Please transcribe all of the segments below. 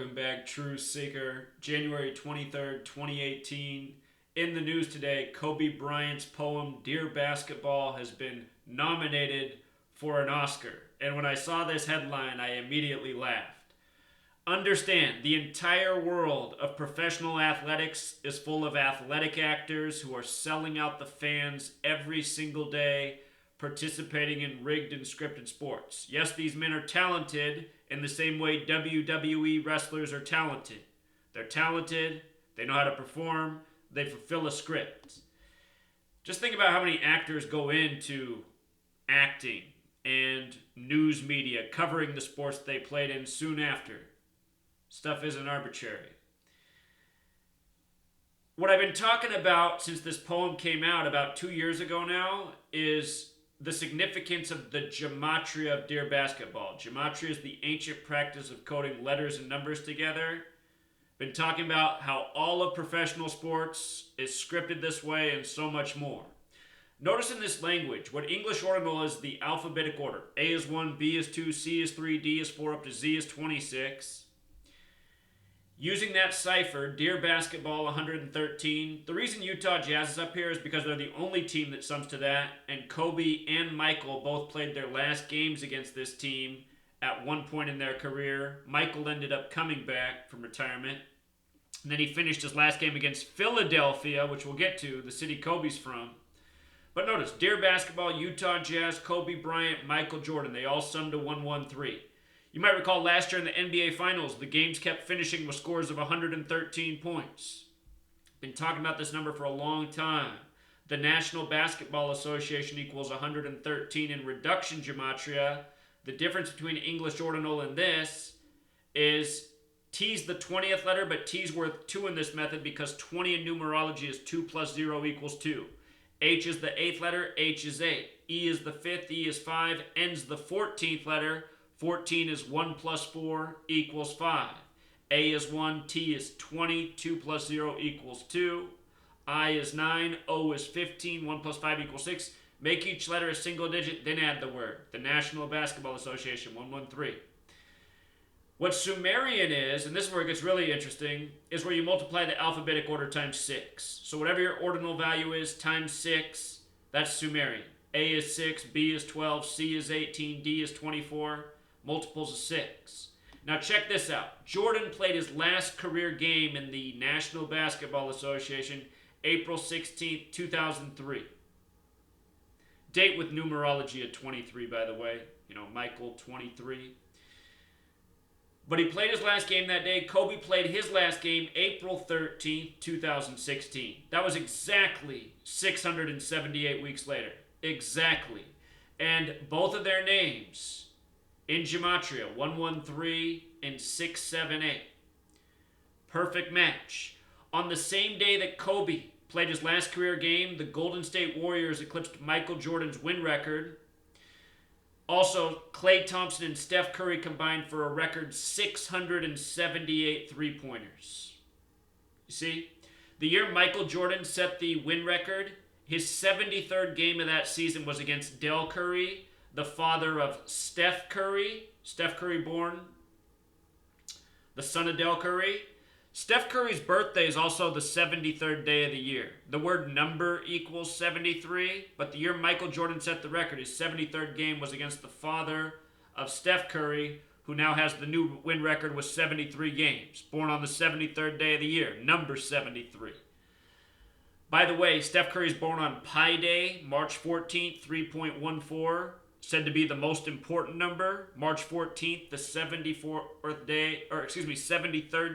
Welcome back, True Seeker. January 23rd, 2018. In the news today, Kobe Bryant's poem, Dear Basketball, has been nominated for an Oscar. And when I saw this headline, I immediately laughed. Understand, the entire world of professional athletics is full of athletic actors who are selling out the fans every single day, participating in rigged and scripted sports. Yes, these men are talented in the same way WWE wrestlers are talented. They're talented, they know how to perform, they fulfill a script. Just think about how many actors go into acting and news media covering the sports they played in soon after. Stuff isn't arbitrary. What I've been talking about since this poem came out about 2 years ago now is the significance of the gematria of Dear Basketball. Gematria is the ancient practice of coding letters and numbers together. Been talking about how all of professional sports is scripted this way and so much more. Notice in this language, what English ordinal is the alphabetic order. A is 1, B is 2, C is 3, D is 4, up to Z is 26. Using that cipher, Dear Basketball 113. The reason Utah Jazz is up here is because they're the only team that sums to that, and Kobe and Michael both played their last games against this team at one point in their career. Michael ended up coming back from retirement, and then he finished his last game against Philadelphia, which we'll get to, the city Kobe's from. But notice, Dear Basketball, Utah Jazz, Kobe Bryant, Michael Jordan, they all sum to 113. You might recall last year in the NBA Finals, the games kept finishing with scores of 113 points. Been talking about this number for a long time. The National Basketball Association equals 113 in reduction gematria. The difference between English ordinal and this is T's the 20th letter, but T's worth 2 in this method because 20 in numerology is 2 plus 0 equals 2. H is the 8th letter, H is 8. E is the 5th, E is 5. N's the 14th letter. 14 is 1 plus 4 equals 5. A is 1, T is 20, 2 plus 0 equals 2. I is 9, O is 15, 1 plus 5 equals 6. Make each letter a single digit, then add the word. The National Basketball Association, 113. What Sumerian is, and this is where it gets really interesting, is where you multiply the alphabetic order times 6. So whatever your ordinal value is times 6, that's Sumerian. A is 6, B is 12, C is 18, D is 24. Multiples of 6. Now check this out. Jordan played his last career game in the National Basketball Association April 16th, 2003. Date with numerology at 23, by the way. You know, Michael 23. But he played his last game that day. Kobe played his last game April 13th, 2016. That was exactly 678 weeks later. Exactly. And both of their names in gematria, 113 and 678. Perfect match. On the same day that Kobe played his last career game, the Golden State Warriors eclipsed Michael Jordan's win record. Also, Klay Thompson and Steph Curry combined for a record 678 three-pointers. You see? The year Michael Jordan set the win record, his 73rd game of that season was against Del Curry, the father of Steph Curry. Steph Curry born, the son of Del Curry. Steph Curry's birthday is also the 73rd day of the year. The word number equals 73, but the year Michael Jordan set the record, his 73rd game was against the father of Steph Curry, who now has the new win record with 73 games. Born on the 73rd day of the year, number 73. By the way, Steph Curry's born on Pi Day, March 14th, 3.14. Said to be the most important number, March 14th, the 73rd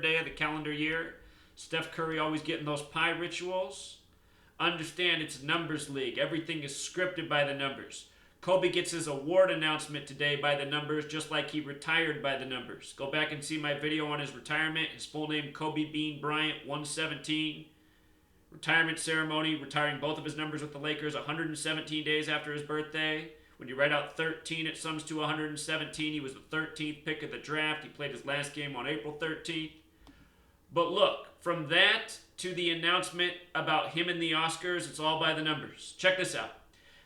day of the calendar year. Steph Curry always getting those pie rituals. Understand it's numbers league. Everything is scripted by the numbers. Kobe gets his award announcement today by the numbers, just like he retired by the numbers. Go back and see my video on his retirement. His full name, Kobe Bean Bryant, 117. Retirement ceremony, retiring both of his numbers with the Lakers 117 days after his birthday. When you write out 13, it sums to 117. He was the 13th pick of the draft. He played his last game on April 13th. But look, from that to the announcement about him in the Oscars, it's all by the numbers. Check this out.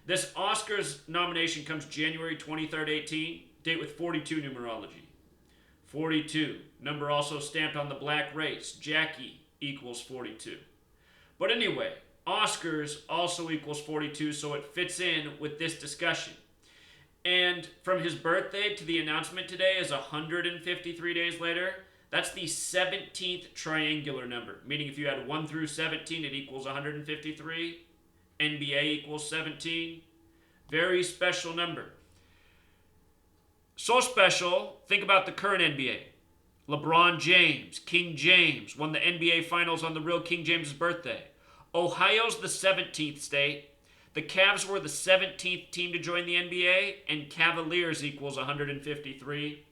This Oscars nomination comes January 23rd, 18, date with 42 numerology. 42. Number also stamped on the black race, Jackie, equals 42. But anyway, Oscars also equals 42, so it fits in with this discussion. And from his birthday to the announcement today is 153 days later. That's the 17th triangular number, meaning if you had 1 through 17, it equals 153. NBA equals 17. Very special number. So special, think about the current NBA. LeBron James, King James, won the NBA Finals on the real King James' birthday. Ohio's the 17th state. The Cavs were the 17th team to join the NBA, and Cavaliers equals 153.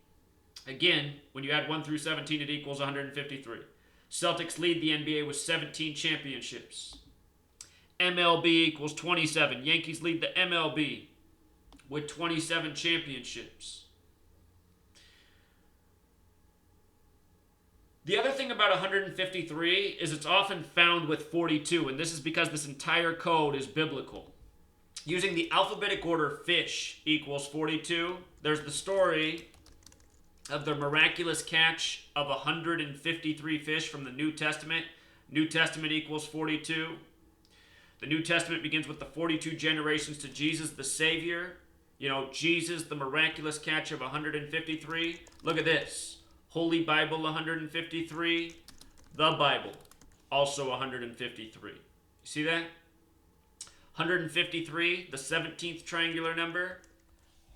Again, when you add 1 through 17, it equals 153. Celtics lead the NBA with 17 championships. MLB equals 27. Yankees lead the MLB with 27 championships. The other thing about 153 is it's often found with 42, and this is because this entire code is biblical. Using the alphabetic order, fish equals 42. There's the story of the miraculous catch of 153 fish from the New Testament. New Testament equals 42. The New Testament begins with the 42 generations to Jesus, the Savior. You know, Jesus, the miraculous catch of 153. Look at this. Holy Bible, 153. The Bible, also 153. You see that? 153, the 17th triangular number.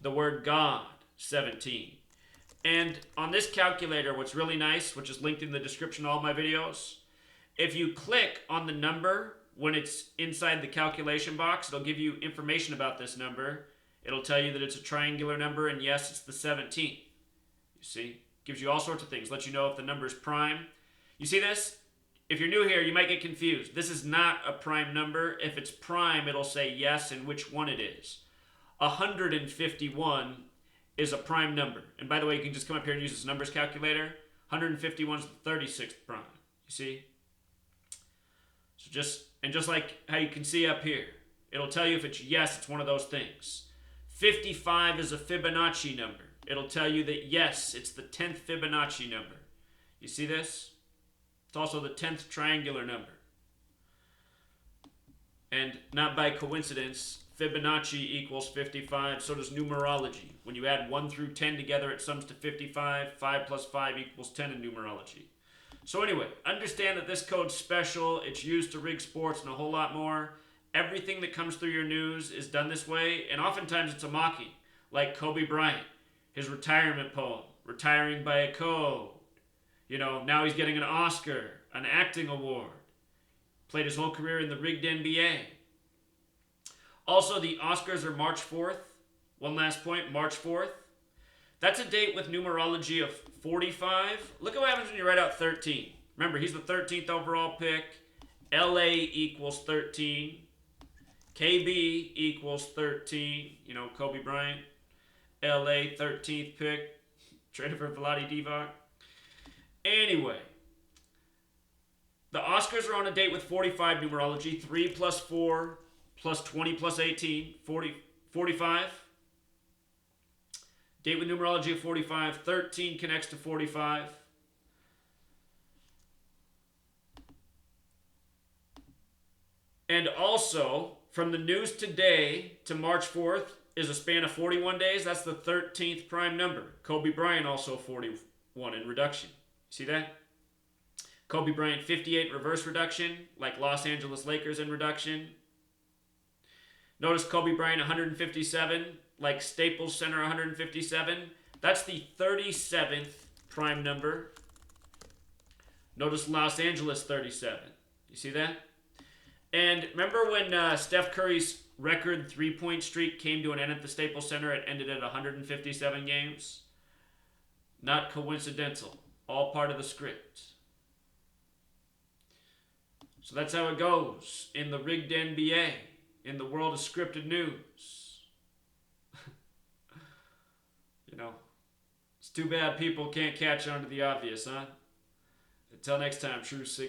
The word God, 17. And on this calculator, what's really nice, which is linked in the description of all my videos, if you click on the number when it's inside the calculation box, it'll give you information about this number. It'll tell you that it's a triangular number, and yes, it's the 17th. You see? Gives you all sorts of things. Lets you know if the number is prime. You see this? If you're new here, you might get confused. This is not a prime number. If it's prime, it'll say yes and which one it is. 151 is a prime number. And by the way, you can just come up here and use this numbers calculator. 151 is the 36th prime. You see? So just like how you can see up here, it'll tell you if it's yes, it's one of those things. 55 is a Fibonacci number. It'll tell you that yes, it's the 10th Fibonacci number. You see this? It's also the 10th triangular number. And not by coincidence, Fibonacci equals 55, so does numerology. When you add 1 through 10 together, it sums to 55. 5 plus 5 equals 10 in numerology. So anyway, understand that this code's special. It's used to rig sports and a whole lot more. Everything that comes through your news is done this way, and oftentimes it's a mocking, like Kobe Bryant, his retirement poem, retiring by a code. You know, now he's getting an Oscar, an acting award. Played his whole career in the rigged NBA. Also, the Oscars are March 4th. One last point, March 4th. That's a date with numerology of 45. Look at what happens when you write out 13. Remember, he's the 13th overall pick. LA equals 13. KB equals 13. You know, Kobe Bryant. LA 13th pick. Traded for Vlade Divac. Anyway, the Oscars are on a date with 45 numerology. 3 plus 4 plus 20 plus 18. 45. Date with numerology of 45. 13 connects to 45. And also, from the news today to March 4th is a span of 41 days. That's the 13th prime number. Kobe Bryant also 41 in reduction. See that? Kobe Bryant 58 reverse reduction, like Los Angeles Lakers in reduction. Notice Kobe Bryant 157, like Staples Center 157. That's the 37th prime number. Notice Los Angeles 37. You see that? And remember when Steph Curry's record three-point streak came to an end at the Staples Center? It ended at 157 games. Not coincidental. All part of the script. So that's how it goes in the rigged NBA, in the world of scripted news. You know, it's too bad people can't catch on to the obvious, huh? Until next time, true sick.